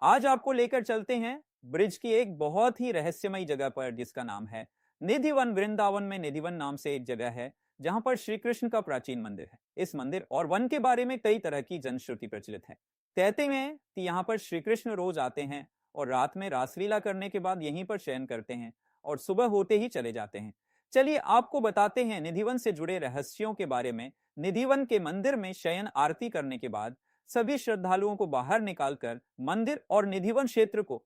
आज आपको लेकर चलते हैं ब्रिज की एक बहुत ही रहस्यमयी जगह पर जिसका नाम है निधिवन। वृंदावन में निधिवन नाम से एक जगह है जहां पर श्री कृष्ण का प्राचीन मंदिर है। इस मंदिर और वन के बारे में कई तरह की जनश्रुति प्रचलित है। कहते हैं कि यहाँ पर श्री कृष्ण रोज आते हैं और रात में रासलीला करने के बाद यहीं पर शयन करते हैं और सुबह होते ही चले जाते हैं। चलिए आपको बताते हैं निधिवन से जुड़े रहस्यों के बारे में। निधिवन के मंदिर में शयन आरती करने के बाद सभी श्रद्धालुओं को बाहर निकालकर मंदिर और निधिवन क्षेत्र को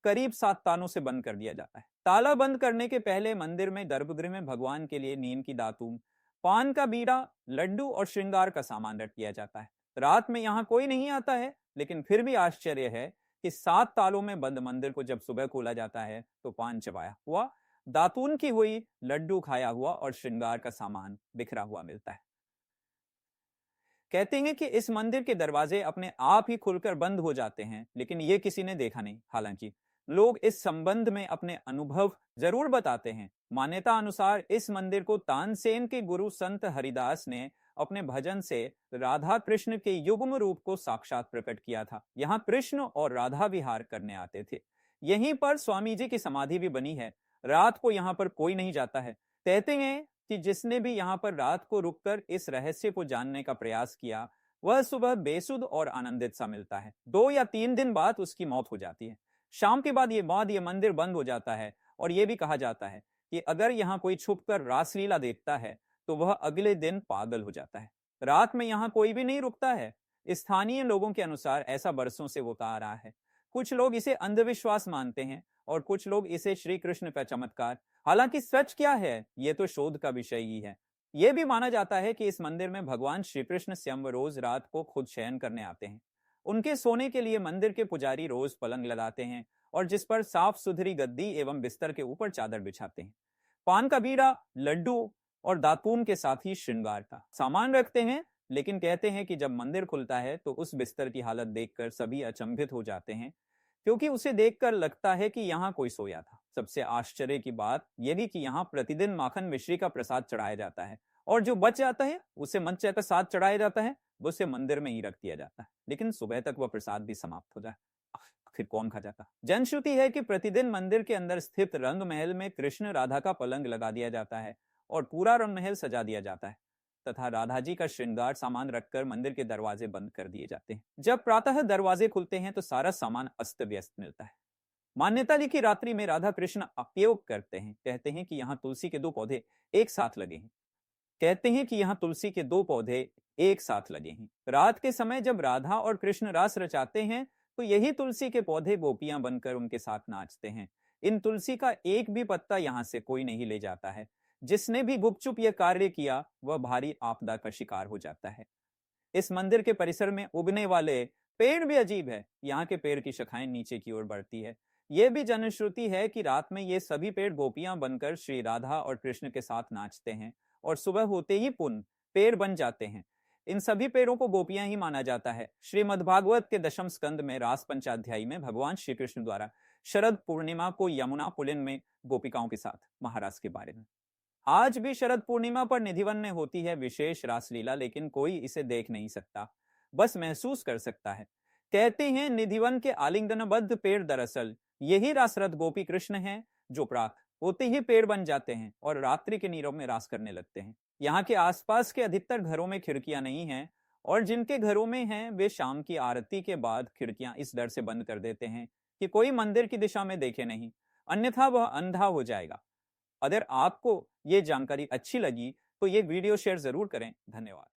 करीब 7 तालों से बंद कर दिया जाता है। ताला बंद करने के पहले मंदिर में गर्भगृह में भगवान के लिए नीम की दातून, पान का बीड़ा, लड्डू और श्रृंगार का सामान रख दिया जाता है। रात में यहाँ कोई नहीं आता है, लेकिन फिर भी आश्चर्य है कि 7 तालों में बंद मंदिर को जब सुबह खोला जाता है तो पान चबाया हुआ, दातून की हुई, लड्डू खाया हुआ और श्रृंगार का सामान बिखरा हुआ मिलता है। कहते हैं कि इस मंदिर के दरवाजे अपने आप ही खुलकर बंद हो जाते हैं, लेकिन ये किसी ने देखा नहीं। हालांकि लोग इस संबंध में अपने अनुभव जरूर बताते हैं। मान्यता अनुसार इस मंदिर को तानसेन के गुरु संत हरिदास ने अपने भजन से राधा कृष्ण के युग्म रूप को साक्षात प्रकट किया था। यहाँ कृष्ण और राधा विहार करने आते थे। यहीं पर स्वामी जी की समाधि भी बनी है। रात को यहाँ पर कोई नहीं जाता है। कहते हैं कि जिसने भी यहाँ पर रात को रुककर इस रहस्य को जानने का प्रयास किया, वह सुबह बेसुध और आनंदित सा मिलता है। 2 या 3 दिन बाद उसकी मौत हो जाती है। शाम के बाद ये मंदिर बंद हो जाता है और यह भी कहा जाता है कि अगर यहाँ कोई छुपकर रासलीला देखता है तो वह अगले दिन पागल हो जाता है। रात में यहाँ कोई भी नहीं रुकता है। स्थानीय लोगों के अनुसार ऐसा बरसों से होता आ रहा है। कुछ लोग इसे अंधविश्वास मानते हैं और कुछ लोग इसे श्री कृष्ण का चमत्कार। हालांकि सच क्या है ये तो शोध का विषय ही है। यह भी माना जाता है कि इस मंदिर में भगवान श्री कृष्ण स्वयं रोज रात को खुद शयन करने आते हैं। उनके सोने के लिए मंदिर के पुजारी रोज पलंग लगाते हैं और जिस पर साफ सुथरी गद्दी एवं बिस्तर के ऊपर चादर बिछाते हैं। पान का बीड़ा, लड्डू और दातून के साथ ही श्रृंगार का सामान रखते हैं। लेकिन कहते हैं कि जब मंदिर खुलता है तो उस बिस्तर की हालत देखकर सभी अचंभित हो जाते हैं, क्योंकि उसे देखकर लगता है कि यहाँ कोई सोया था। सबसे आश्चर्य की बात यह भी कि यहाँ प्रतिदिन माखन मिश्री का प्रसाद चढ़ाया जाता है और जो बच जाता है उसे मंच प्रसाद चढ़ाया जाता है, उसे मंदिर में ही रख दिया जाता है। लेकिन सुबह तक वह प्रसाद भी समाप्त हो जाए, फिर कौन खा जाता। जनश्रुति है कि प्रतिदिन मंदिर के अंदर स्थित रंग महल में कृष्ण राधा का पलंग लगा दिया जाता है और पूरा रंग महल सजा दिया जाता है तथा राधा जी का श्रृंगार सामान रखकर मंदिर के दरवाजे बंद कर दिए जाते हैं। जब प्रातः दरवाजे खुलते हैं तो सारा सामान अस्त व्यस्त मिलता है। मान्यता है कि रात्रि में राधा कृष्ण उपयोग करते हैं। कहते हैं कि यहाँ तुलसी के 2 पौधे एक साथ लगे हैं। रात के समय जब राधा और कृष्ण रास रचाते हैं तो यही तुलसी के पौधे गोपियां बनकर उनके साथ नाचते हैं। इन तुलसी का एक भी पत्ता यहाँ से कोई नहीं ले जाता है। जिसने भी गुपचुप यह कार्य किया वह भारी आपदा का शिकार हो जाता है। इस मंदिर के परिसर में उगने वाले पेड़ भी अजीब है। यहाँ के पेड़ की शाखाएं नीचे की ओर बढ़ती है। यह भी जनश्रुति है कि रात में ये सभी पेड़ गोपियां बनकर श्री राधा और कृष्ण के साथ नाचते हैं और सुबह होते ही पुनः पेड़ बन जाते हैं। इन सभी पेड़ों को गोपियां ही माना जाता है। श्रीमद्भागवत के 10वें स्कंद में रास पंचाध्यायी में भगवान श्री कृष्ण द्वारा शरद पूर्णिमा को यमुना पुलिन में गोपिकाओं के साथ महाराज के बारे में। आज भी शरद पूर्णिमा पर निधिवन में होती है विशेष रासलीला, लेकिन कोई इसे देख नहीं सकता, बस महसूस कर सकता है। कहते हैं निधिवन के आलिंगनबद्ध पेड़ दरअसल यही रासरत गोपी कृष्ण हैं, जो प्रात होते ही पेड़ बन जाते हैं और रात्रि के नीरव में रास करने लगते हैं। यहाँ के आसपास के अधिकतर घरों में खिड़कियां नहीं हैं और जिनके घरों में हैं वे शाम की आरती के बाद खिड़कियां इस डर से बंद कर देते हैं कि कोई मंदिर की दिशा में देखे नहीं, अन्यथा वह अंधा हो जाएगा। अगर आपको ये जानकारी अच्छी लगी तो ये वीडियो शेयर जरूर करें। धन्यवाद।